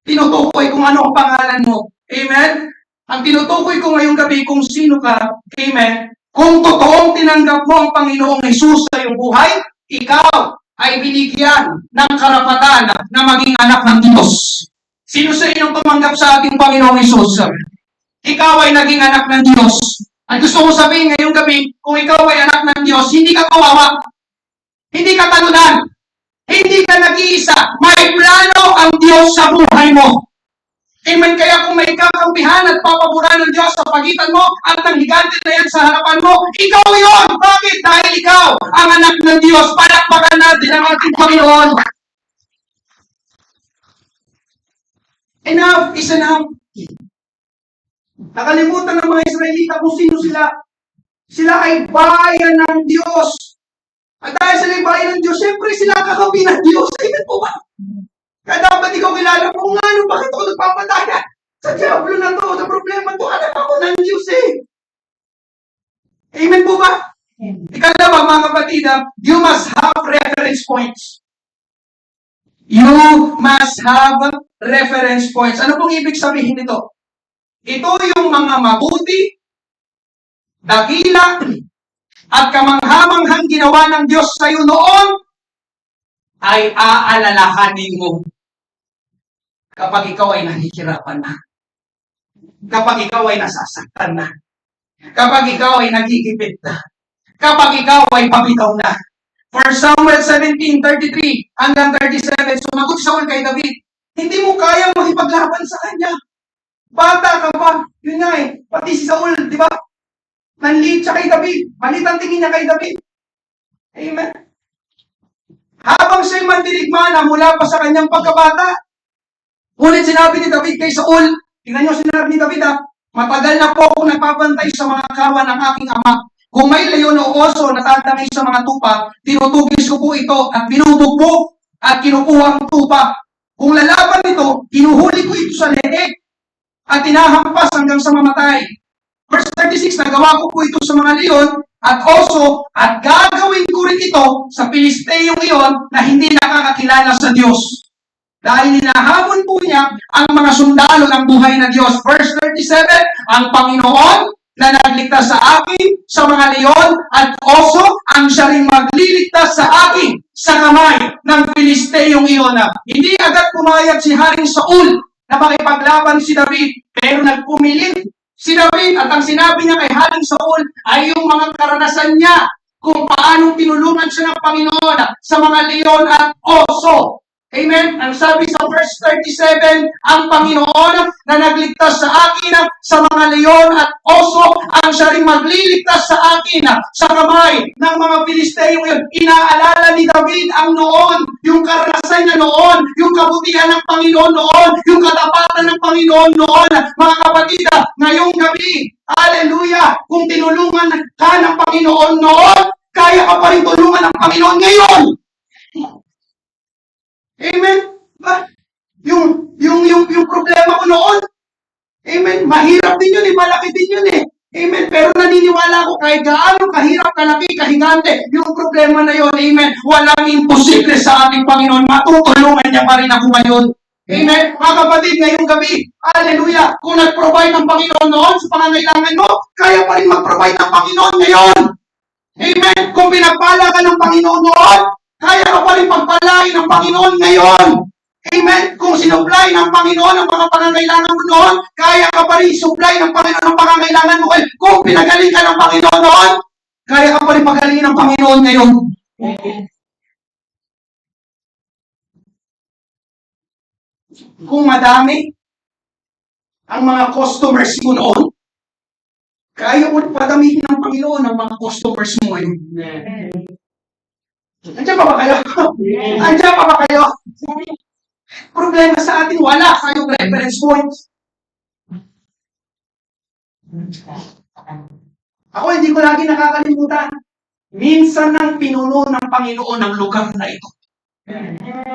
tinutukoy kung ano ang pangalan mo. Amen? Ang tinutukoy ko ngayong gabi kung sino ka. Amen? Kung totoong tinanggap mo ang Panginoong Hesus sa iyong buhay, ikaw ay binigyan ng karapatan na maging anak ng Diyos. Sino sa inyong tumanggap sa ating Panginoong Hesus? Ikaw ay naging anak ng Diyos. Ang gusto ko sabihin ngayong gabi, kung ikaw ay anak ng Diyos, hindi ka kawawa. Hindi ka talunan. Hindi ka nag-iisa. May plano ang Diyos sa buhay mo. Amen. Kaya kung may kakampihan at papaburan ng Diyos sa pagitan mo at ng higante na yan sa harapan mo, ikaw yun. Bakit? Dahil ikaw ang anak ng Diyos. Palakpakan natin ang ating Panginoon. Enough is enough. Nakalimutan ng mga Israelita kung sino sila. Sila ay bayan ng Diyos. At dahil sila ay bayan ng Diyos, siyempre sila kakampi ng Diyos. Amen po ba? Kaya dapat ikaw kilala kung ano, bakit ako nagpapadaya? Sa Diablo na to, sa problema to, anak ako ng Diyos eh. Amen po ba? Ikalawa, mga kapatid, you must have reference points. You must have reference points. Ano pong ibig sabihin nito? Ito yung mga mabuti, dakila, at kamanghamanghang ginawa ng Diyos sa iyo noon, ay aalalahanin mo kapag ikaw ay nahihirapan na. Kapag ikaw ay nasasaktan na. Kapag ikaw ay nagigipit na. Kapag ikaw ay pabitaw na. 1 Samuel 17:33 hanggang 37, sumagot Saul kay David, hindi mo kaya makipaglaban sa kanya. Bata ka pa. Yun nga eh. Pati si Saul, di ba? Nanliit siya kay David. Malit ang tingin niya kay David. Amen. Habang siya'y mandirigmana mula pa sa kanyang pagkabata. Ngunit sinabi ni David kay Saul, tingnan niyo sinabi ni David, matagal na po ako nagpapantay sa mga kawan ng aking ama. Kung may leon o oso na tatangay sa mga tupa, tinutugis ko po ito at binubugbog at kinukuha ang tupa. Kung lalaban ito, kinuhuli ko ito sa leeg at tinahampas hanggang sa mamatay. Verse 36, nagawa ko po ito sa mga leon at oso at gagawin ko rin ito sa Pilisteyong iyon na hindi nakakakilala sa Diyos. Dahil hinahamon po niya ang mga sundalo ng buhay na Diyos. Verse 37, ang Panginoon na nagligtas sa akin sa mga leon at oso, ang siya rin magliligtas sa akin sa kamay ng Pilisteyong iyon. Hindi agad pumayag si Haring Saul na makipaglaban si David, pero nagpumilit si David at ang sinabi niya kay Haring Saul ay yung mga karanasan niya kung paano tinulungan siya ng Panginoon sa mga leon at oso. Amen? Ang sabi sa verse 37, ang Panginoon na nagligtas sa akin sa mga leon at oso, ang siya rin magliligtas sa akin sa kamay ng mga Pilisteyong yun. Inaalala ni David ang noon, yung karanasan niya noon, yung kabutihan ng Panginoon noon, yung katapatan ng Panginoon noon. Mga kapatid, ngayong gabi, hallelujah, kung tinulungan ka ng Panginoon noon, kaya ka pa rin tulungan ng Panginoon ngayon. Amen? Ba? Panginoon. Amen. Mahirap din yun eh, malaki din yun eh. Amen. Pero naniniwala ako kahit gaano kahirap, kalaki, kahigante, yung problema na yun, amen, walang imposible sa ating Panginoon. Matutulungan niya pa rin ako ngayon. Amen. Mga kapatid, ngayong gabi, hallelujah, kung nag-provide ng Panginoon noon sa pangangailangan mo, kaya pa rin mag-provide ng Panginoon ngayon. Amen. Kung pinagpala ka ng Panginoon noon, kaya ka pa rin pagpalain ng Panginoon ngayon. Amen. Kung sinupply ng Panginoon ang mga pangangailangan mo noon, kaya ka pa rin supply ng Panginoon ang pangangailangan mo ngayon. Kung pinagaling ka ng Panginoon noon, kaya ka pa rin pagalingin ng Panginoon ngayon. Kung madami ang mga customers mo noon, kaya ulit padamihin ng Panginoon ang mga customers mo ngayon. Andiyan pa ba kayo? Andiyan pa ba kayo? Problema sa atin, wala kayong reference points. Ako hindi ko lagi nakakalimutan. Minsan nang pinuno ng Panginoon ang lugar na ito.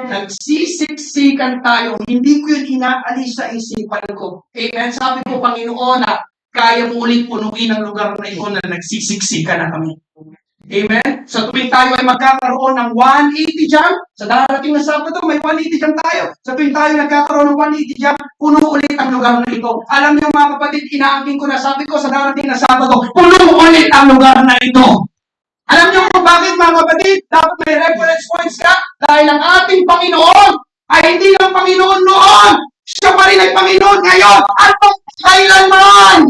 Nagsisiksikan tayo. Hindi ko yun inaalis sa isipan ko. Amen. Sabi ko, Panginoon, kaya mo ulit punuin ang lugar na ito na nagsisiksikan na kami. Amen? Sa tuwing tayo ay magkakaroon ng 180 jam, sa darating na Sabado, may 180 jam tayo. Sa tuwing tayo nagkakaroon ng 180 jam, puno ulit ang lugar na ito. Alam niyo mga kapatid, inaangkin ko na, sabi ko sa darating na Sabado, puno ulit ang lugar na ito. Alam niyo kung bakit mga kapatid, dapat may reference points ka? Dahil ang ating Panginoon ay hindi lang Panginoon noon. Siya pa rin ay Panginoon ngayon at kailanman.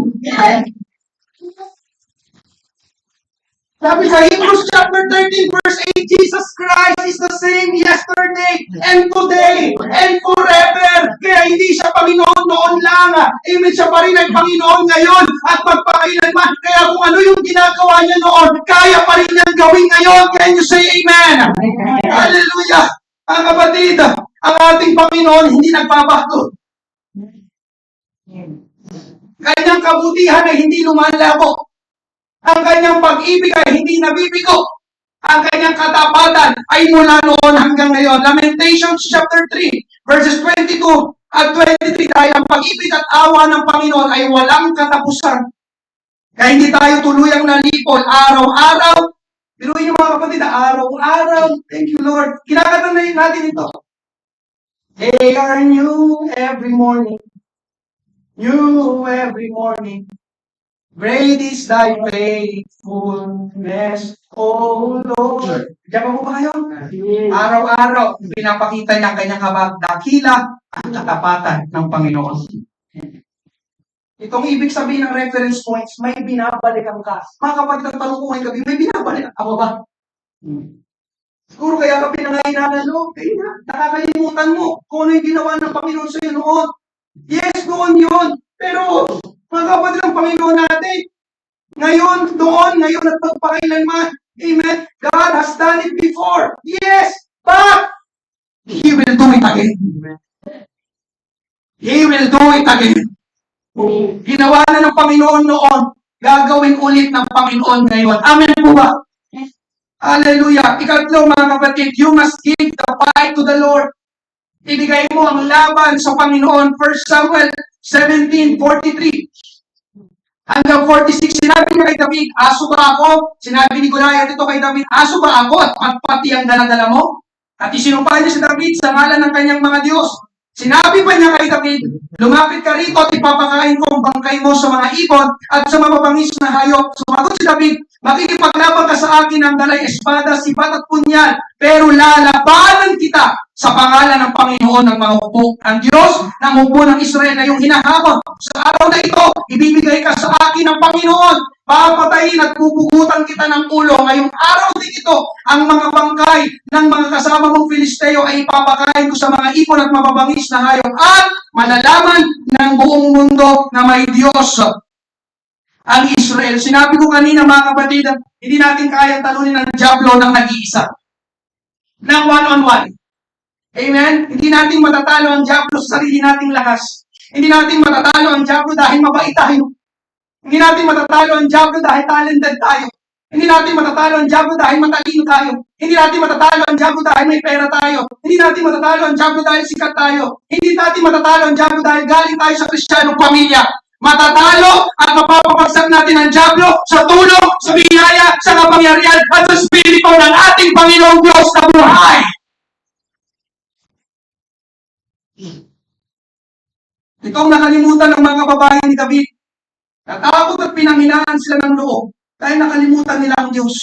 Sabi sa Hebrews chapter 13 verse 8, Jesus Christ is the same yesterday and today and forever. Kaya hindi siya Panginoon noon lang. Amen, siya pa rin ay Panginoon ngayon at magpakailanman. Kaya kung ano yung ginagawa niya noon, kaya pa rin niyang gawin ngayon. Can you say amen? Hallelujah! Ang kapatid, ang ating Panginoon hindi nagbabago. Kanyang kabutihan ay hindi lumalabo. Ang kanyang pag-ibig ay hindi nabibigo. Ang kanyang katapatan ay mula noon hanggang ngayon. Lamentations chapter 3, verses 22 at 23. Dahil ang pag-ibig at awa ng Panginoon ay walang katapusan. Kaya hindi tayo tuluyang nalipol araw-araw. Biruin niyo mga kapatid, araw-araw. Thank you, Lord. Kinakatan na natin ito. They are new every morning. New every morning. Great is thy faithfulness, O Lord. Diyan pa po ba kayo? Araw-araw, pinapakita niya ang kanyang habag, dakila ang katapatan ng Panginoon. Itong ibig sabihin ng reference points, may binabalikan ka. Mga kapatid, ang tanong ko ngayong gabi, may binabalikan ako ba? Siguro kaya ka pinangailangan, no? Kaya nakakalimutan mo kung ano yung ginawa ng Panginoon sa iyo noon. Yes, noon yun. Pero, mga kapatid ng Panginoon natin, ngayon, doon, ngayon at pagpakailanman, amen, God has done it before. Yes, but He will do it again. He will do it again. Ginawa na ng Panginoon noon, gagawin ulit ng Panginoon ngayon. Amen po ba? Hallelujah. Ikatlo, mga kapatid, you must give the fight to the Lord. Ibigay mo ang laban sa Panginoon. 1 Samuel 17:43 hanggang 46, sinabi niya kay David, aso ba ako? Sinabi ni Goliath ito kay David, aso ba ako at pati ang dala-dala mo? At isinumpay niya si David sa ngalan ng kanyang mga Diyos. Sinabi pa niya kay David, lumapit ka rito at ipapakain ko ang bangkay mo sa mga ibon at sa mababangis na hayop. Sumagot si David, makikipaglaban ka sa akin ng dalay espada, sibat at punyal, pero lalabanan kita sa pangalan ng Panginoon ng mga hukbo. Ang Diyos ng hukbo ng Israel na yung hinahabol. Sa araw na ito, ibibigay ka sa akin ng Panginoon. Papatayin at pupugutan kita ng ulo. Ngayong araw din ito, ang mga bangkay ng mga kasama mong Filisteo ay ipapakain ko sa mga ipon at mababangis na hayop. At malalaman ng buong mundo na may Diyos ang Israel. Sinabi ko kanina mga kapatid, hindi natin kayang talunin ng Diablo ng nag-iisa. Ng one-on-one. Amen? Hindi natin matatalo ang Diablo sa sarili nating lakas. Hindi natin matatalo ang Diablo dahil mabait tayo. Hindi natin matatalo ang Diablo dahil talented tayo. Hindi natin matatalo ang diablo dahil matalino tayo. Hindi natin matatalo ang diablo dahil may pera tayo. Hindi natin matatalo ang diablo dahil sikat tayo. Hindi natin matatalo ang diablo dahil galing tayo sa Kristiyanong pamilya. Matatalo at mapapabagsak natin ang diablo sa tulong, sa biyaya, sa kapangyarihan at sa Espiritu ng ating Panginoong Diyos na buhay. Ito ang nakalimutan ng mga babae ni David. Natakot at pinanghinaan sila ng loob dahil nakalimutan nila ang Diyos.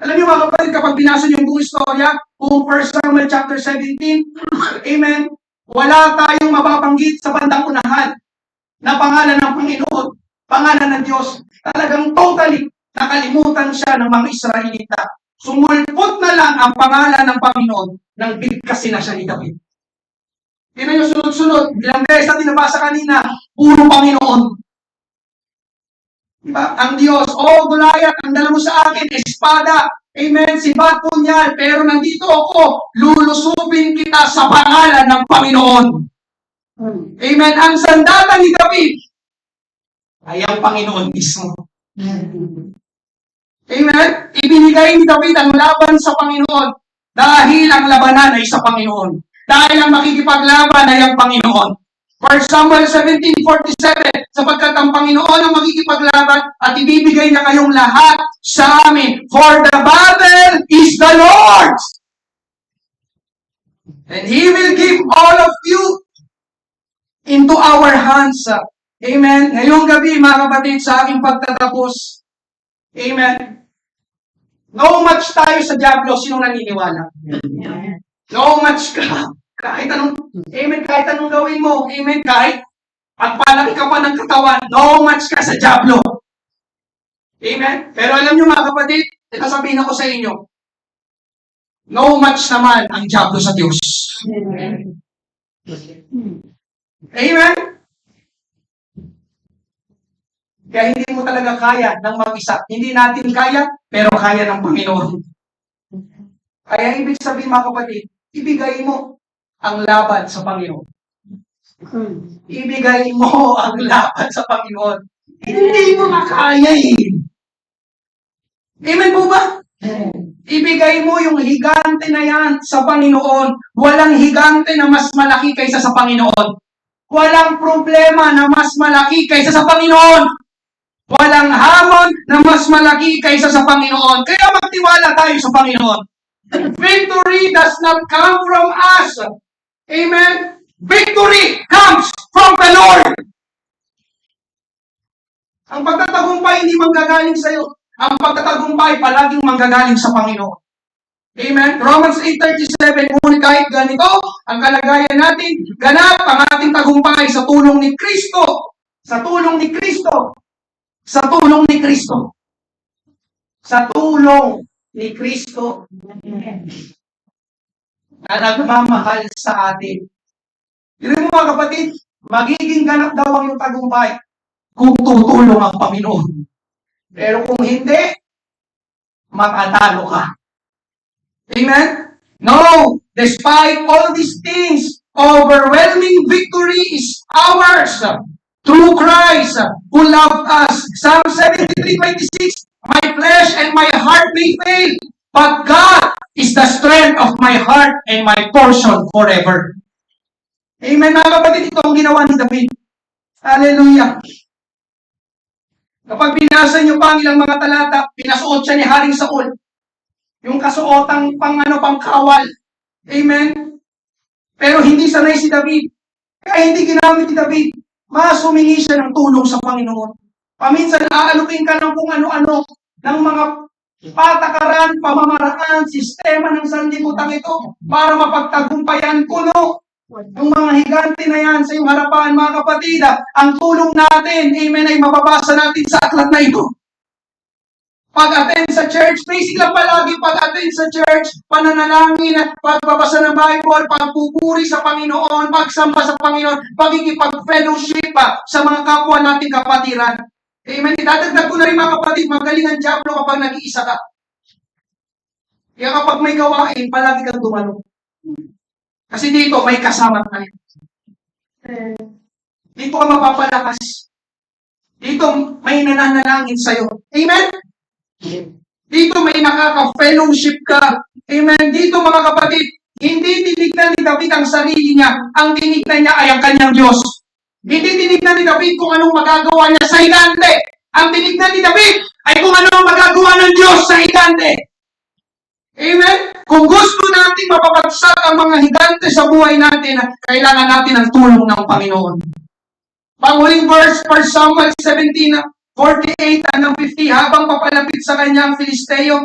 Alam niyo mga kapatid, kapag binasa niyo yung buong istorya, kung 1 Samuel chapter 17, amen, wala tayong mapapanggit sa bandang unahan na pangalan ng Panginoon, pangalan ng Diyos. Talagang totally nakalimutan siya ng mga Israelita. Sumulpot na lang ang pangalan ng Panginoon nang bigkasin na siya ni David. Tingnan niyo sunod-sunod, ilang beses natin nabasa kanina, puro Panginoon. Diba? Ang Diyos, Goliath, ang dala mo sa akin, espada, amen, sibat punyal, pero nandito ako, lulusubin kita sa pangalan ng Panginoon. Amen. Ang sandata ni David ay ang Panginoon mismo. Amen. Ibinigay ni David ang laban sa Panginoon dahil ang labanan ay sa Panginoon. Dahil ang makikipaglaban ay ang Panginoon. 1 Samuel 17:47, sapagkat ang Panginoon ang makikipaglaban at ibibigay niya kayong lahat sa amin. For the battle is the Lord's. And He will give all of you into our hands. Amen. Ngayong gabi, mga kapatid, sa aking pagtatapos, amen. No match tayo sa diablo. Sinong naniniwala? No match ka. Kahit anong, amen, kahit anong gawin mo, amen, kahit pagpalaki ka pa ng katawan, no match ka sa diablo. Amen. Pero alam nyo mga kapatid, sasabihin ako sa inyo, no match naman ang diablo sa Diyos. Amen. Kaya hindi mo talaga kaya ng mag-isa. Hindi natin kaya, pero kaya ng Panginoon. Kaya ibig sabihin mga kapatid, ibigay mo ang laban sa Panginoon. Ibigay mo ang laban sa Panginoon. Hindi mo makaya eh. Amen po ba? Ibigay mo yung higante na yan sa Panginoon. Walang higante na mas malaki kaysa sa Panginoon. Walang problema na mas malaki kaysa sa Panginoon. Walang hamon na mas malaki kaysa sa Panginoon. Kaya magtiwala tayo sa Panginoon. Victory does not come from us. Amen? Victory comes from the Lord. Ang pagtatagumpay hindi manggagaling sa iyo. Ang pagtatagumpay palaging manggagaling sa Panginoon. Amen? Romans 8:37, ngunit kahit ganito, ang kalagayan natin, ganap ang ating tagumpay sa tulong ni Kristo. Sa tulong ni Kristo. Sa tulong ni Kristo. Sa tulong ni Kristo. Na nagmamahal sa atin. Yun mo mga kapatid, magiging ganap daw ang iyong tagumpay kung tutulong ang Panginoon. Pero kung hindi, matatalo ka. Amen? No, despite all these things, overwhelming victory is ours through Christ who loved us. Psalm 73:26, my flesh and my heart may fail, but God is the strength of my heart and my portion forever. Amen, mga kapatid, ito ang ginawa ni David. Hallelujah. Kapag binasa niyo pa ang ilang mga talata, pinasuot siya ni Haring Saul. Yung kasuotang pangkawal. Amen? Pero hindi sanay si David. Kaya hindi ginamit ni David. Mas humingi siya ng tulong sa Panginoon. Paminsan, aalukin ka ng kung ano-ano, ng mga patakaran, pamamaraan, sistema ng sanlibutan ito para mapagtagumpayan ko, no? Yung mga higante na yan sa iyong harapan, mga kapatid, ang tulong natin, amen, ay mababasa natin sa aklat na ito. Pag-attend sa church, basic lang palagi pag-attend sa church, pananalangin, pagbabasa ng Bible, pagpupuri sa Panginoon, pagsamba sa Panginoon, pagkikipag-fellowship sa mga kapwa nating kapatiran. Amen. Idadagdag ko na rin mga kapatid, magaling ang diablo kapag nag-iisa ka. Kaya kapag may gawain, palagi kang dumalo. Kasi dito, may kasama tayo. Dito ka mapapalakas. Dito, may nananalangin sa'yo. Amen? Dito may nakaka-fellowship ka. Amen. Dito mga kapatid, hindi tinignan ni David ang sarili niya. Ang tinignan niya ay ang kanyang Diyos. Hindi tinignan ni David kung anong magagawa niya sa higante. Ang tinignan ni David ay kung anong magagawa ng Diyos sa higante. Amen? Kung gusto natin mapapagsak ang mga higante sa buhay natin, kailangan natin ang tulong ng Panginoon. Panghuling verse, 1 Samuel 17, 48 hanggang 50, habang papalapit sa kanyang Filisteo,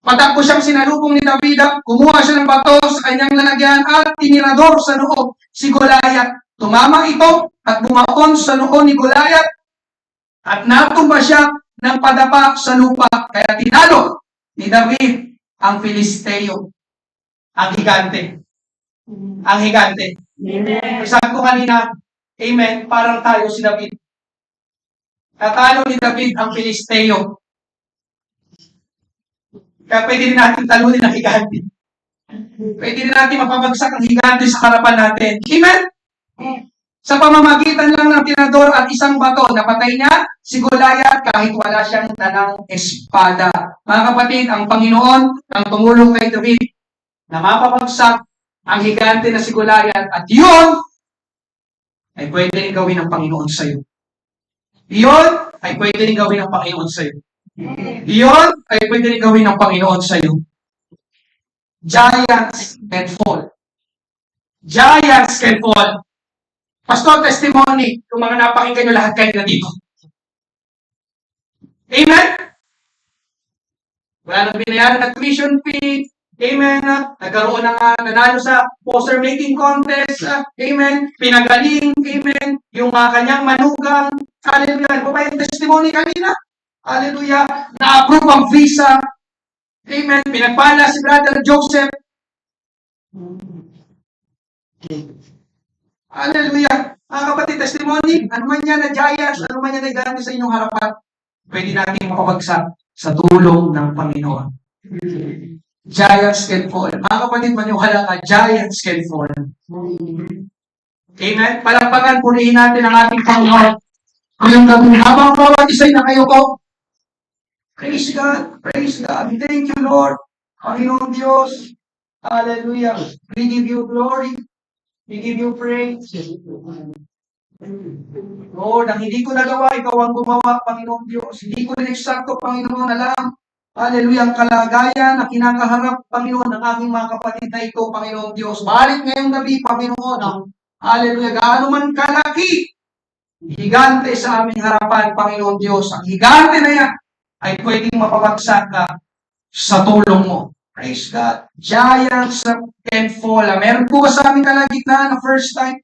patakbo siyang sinalubong ni David, kumuha siya ng bato sa kanyang lalagyan at tinirador sa noo si Goliath. Tumama ito at bumaon sa noo ni Goliath at natumba siya ng padapa sa lupa. Kaya tinalo ni David ang Filisteo, ang higante. Ang higante. Amen. Sabi ko kanina, amen, parang tayo si David. Natalo ni David ang Filisteo. Kaya pwede rin natin talunin ang higante. Pwede rin natin mapabagsak ang higante sa harapan natin. Amen? Sa pamamagitan lang ng tinador at isang bato, napatay niya si Goliath kahit wala siyang dalang espada. Mga kapatid, ang Panginoon ang tumulong kay David na mapabagsak ang higante na si Goliath at yun ay pwede rin gawin ng Panginoon sa iyo. Yun ay pwede rin gawin ng Panginoon sa iyo. Yun ay pwede rin gawin ng Panginoon sa iyo. Giants can fall. Giants can fall. Pastor, testimony, kung mga napakinggan nyo lahat kayo na dito. Amen? Wala nang binayaran na tuition fee. Amen? Nagkaroon ng nanalo sa poster making contest. Amen? Pinagaling. Amen? Yung kanyang manugang. Hallelujah. Kung ba yung testimony kanina? Hallelujah. Na-approve ang visa. Amen? Pinagpala si Brother Joseph. Hallelujah. Mga kapatid, testimony, ano man yan na giants, ano man yan na ganti sa inyong harapan, pwede natin makapagsak sa tulong ng Panginoon. Giants can fall. Mga kapatid, maniwala ka, giants can fall. Amen? Palakpakan, purihin natin ang ating Panginoon. Ngayong gabi, habang bawat isa'y nakayo ko, praise God, praise God. Thank you, Lord. Panginoon Diyos. Hallelujah. We give you glory. We give you praise. Lord, ang hindi ko nagawa, ikaw ang gumawa, Panginoon Diyos. Hindi ko rin eksakto, Panginoon, alam. Hallelujah, ang kalagayan na kinakaharap, Panginoon, ng aking mga kapatid na ito, Panginoon Diyos. Balik ngayong gabi, Panginoon, hallelujah, gaano man kalaki, higante sa aming harapan, Panginoon Diyos. Ang higante na yan ay pwedeng mapabagsak ka sa tulong mo. Praise God. Giants can fall. Meron po ba sa aming kalagitnaan na first time?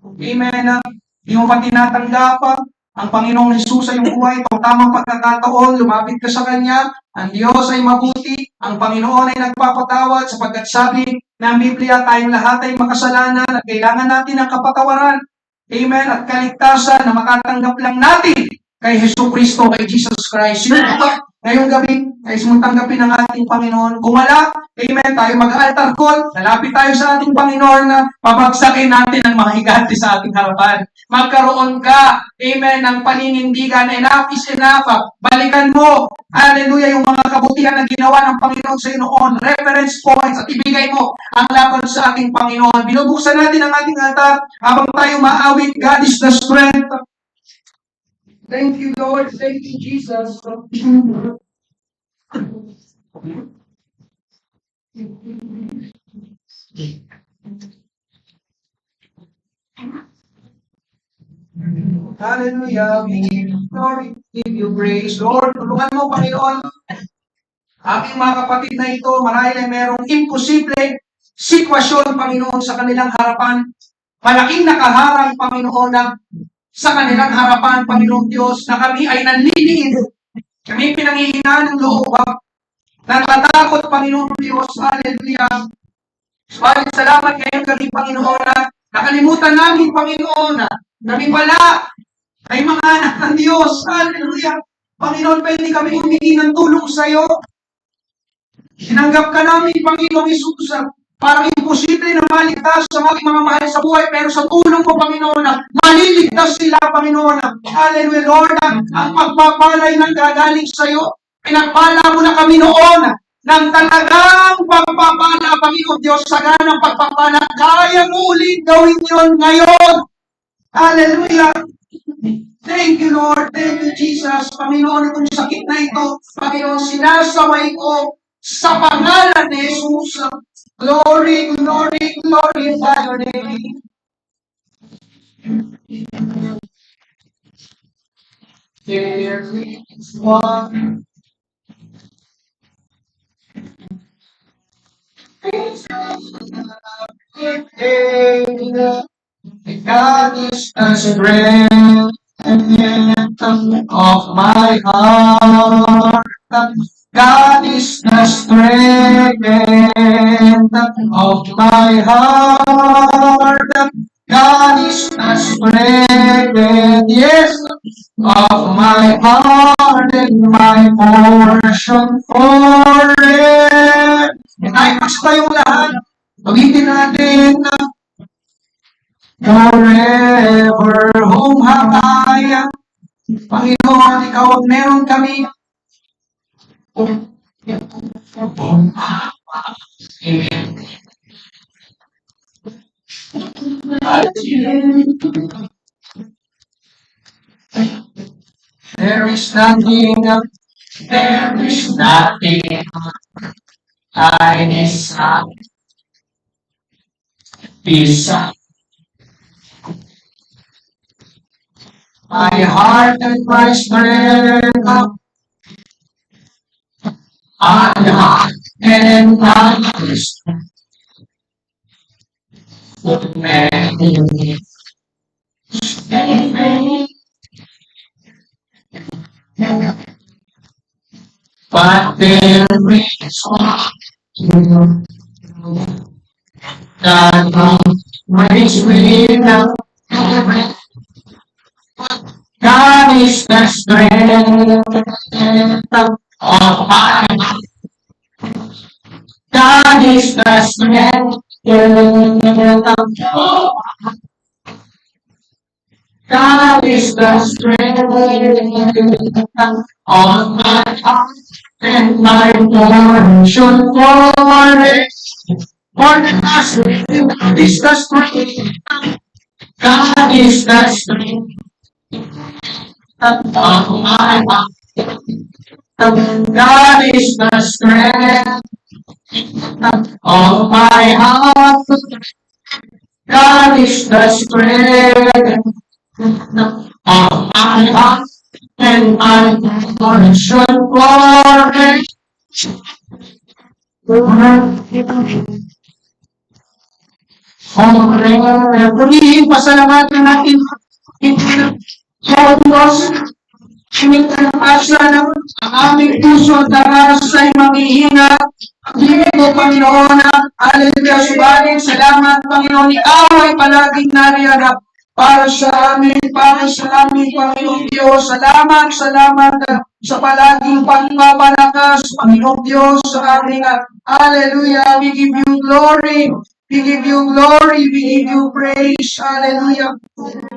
Amen. Hindi mo pa tinatanggapan ang Panginoong Jesus ay yung buhay. Ito tamang pagkakataon. Lumapit ka sa Kanya. Ang Diyos ay mabuti. Ang Panginoon ay nagpapatawad sapagkat sabi ng Biblia, tayong lahat ay makasalanan at kailangan natin ng kapatawaran. Amen. At kaligtasan na makatanggap lang natin kay Hesus Kristo, kay Jesus Christ. Yun ito. Ngayong gabi, guys, mong tanggapin ang ating Panginoon. Kung wala, amen, tayo mag-altar call, lalapit tayo sa ating Panginoon na pabagsakin natin ang mga higante sa ating harapan. Magkaroon ka, amen, ng paninindigan, enough is enough. Balikan mo, hallelujah, yung mga kabutihan na ginawa ng Panginoon sa iyo noon, reference points, at ibigay mo ang laban sa ating Panginoon. Binubuksan natin ang ating altar habang tayo maawit. God is the strength. Thank you, Lord. Thank you, Jesus. Hallelujah. We give you glory. Give you praise. Lord, tulungan mo, Panginoon. Aking mga kapatid na ito, marahil ay merong imposible sitwasyon, Panginoon, sa kanilang harapan. Malaking nakaharang, Panginoon, na sa kanilang harapan, Panginoon Diyos, na kami ay nanliliid. Kami pinanghihinaan ng loob. Natatakot, Panginoon Diyos. Hallelujah. Subalit salamat ngayon kami, Panginoon, na nakalimutan namin, Panginoon, na kami pala ay mga anak ng Diyos. Hallelujah. Panginoon, pwede kami humingi ng tulong sa iyo. Sinanggap ka namin, Panginoon Jesus. Parang imposible na maligtas sa aking mga mahal sa buhay, pero sa tulong mo, Panginoon, maliligtas sila, Panginoon. Hallelujah, Lord, ang pagpapalay ng gagaling sa iyo. Pinagpala mo na kami noon ng talagang pagpapala, Panginoon Diyos, saganang pagpapala. Kaya mo ulit gawin yun ngayon. Hallelujah. Thank you, Lord. Thank you, Jesus. Panginoon, itong sakit na ito, Panginoon, sinasaway ko sa pangalan ni Jesus. Glory, glory, glory by your name. There is one. God is the strength of my heart. God is the strength of my heart. God is the strength, yes, of my heart and my portion forever. Ay, basta yung lahat. Pagitin natin na forever home high. Panginoon, ikaw ang meron kami. There is nothing I desire. Peace. My heart and my strength. I and my strength. But there is one that makes me now. God is the strength of my life. God is the strength God is the strength of my heart and my portion forever. God is the strength. God is the strength of my heart. God is the strength of my heart. God is the strength of my heart and my portion forever. Purihin, pasalamatan natin Diyos, asya ng aming puso at daras ay manghihina. Pagpili ko, Panginoon, hallelujah, subalit, salamat, Panginoon, ikaw ay palaging nariyan para sa amin, Panginoon Diyos. Salamat sa palaging pagpapalakas, Panginoon Diyos, sa aming, hallelujah, we give you glory. We give you glory, we give you praise. Hallelujah.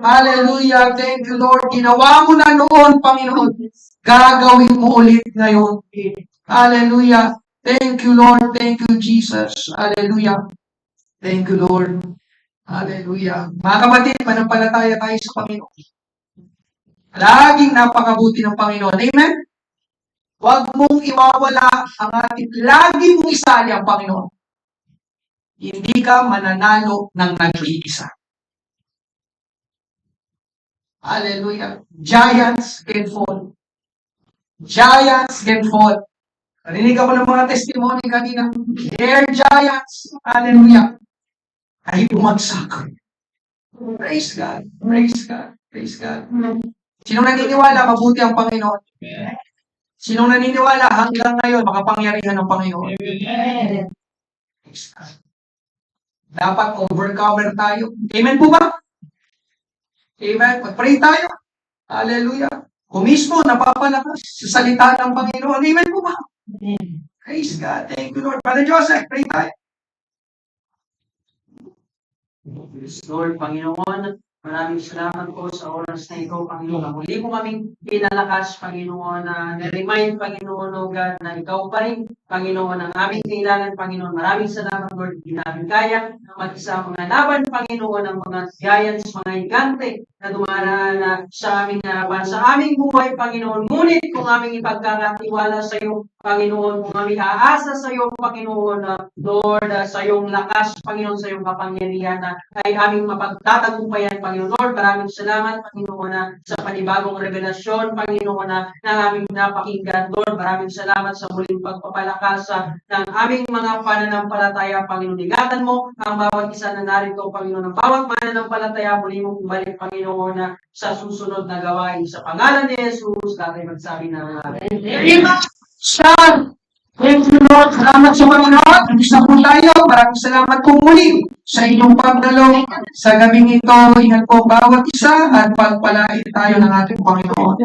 Hallelujah. Thank you, Lord. Ginawa mo na noon, Panginoon. Gagawin mo ulit ngayon. Hallelujah. Thank you, Lord. Thank you, Jesus. Hallelujah. Thank you, Lord. Hallelujah. Mga kapatid, panampalataya tayo sa Panginoon. Laging napakabuti ng Panginoon. Amen? Huwag mong iwawala ang ating, lagi mong isali ang Panginoon. Hindi ka mananalo ng nag-iisa. Hallelujah. Giants can fall. Giants can fall. Narinig ako ng mga testimony kanina. They're giants. Hallelujah. Ay bumagsak. Praise God. Praise God. Praise God. Sinong naniniwala, mabuti ang Panginoon? Sinong naniniwala, hanggang ngayon, makapangyarihan ng Panginoon? Praise God. Dapat overcomer tayo. Amen po ba? Amen. Pag-pray tayo. Hallelujah. Kung mismo napapalakas sa salita ng Panginoon. Amen po ba? Amen. Praise God. Thank you, Lord. Brother Joseph, pray tayo. Yes, Lord, Panginoon, maraming salamat po sa oras na ito, Panginoon. Muli po kaming pinalakas, Panginoon, na na-remind, Panginoon, O God, na ikaw pa rin, Panginoon, ang aming kailangan, Panginoon. Maraming salamat, Lord. Hindi namin kaya mag-isa mga laban, Panginoon, ng mga giants, mga higante na dumaraan na sa aming harapan, sa aming buhay, Panginoon. Ngunit kung aming ipagkakatiwala sa iyo, Panginoon, kung aming aasa sa iyo, Panginoon, Lord, sa iyong lakas, Panginoon, sa iyong kapangyarihan na ay aming mapagtatagumpayan, Panginoon. Lord, maraming salamat, Panginoon, na sa panibagong revelasyon, Panginoon, na aming napakinggan. Lord, maraming salamat sa muling pagpapalakas ng aming mga pananampalataya, Panginoon. Ingatan mo ang bawat isa na narito, Panginoon. Ang bawat pananampalataya, muli mo bumalik, Panginoon, na sa susunod na gawain. Sa pangalan ni Jesus, natin magsabi na Amen. Thank you, Lord. Salamat sa Panginoon. Isa po tayo. Maraming salamat po muli sa inyong pagdalo sa gabing ito. Ingat po bawat isa at pagpalain tayo ng ating Panginoon.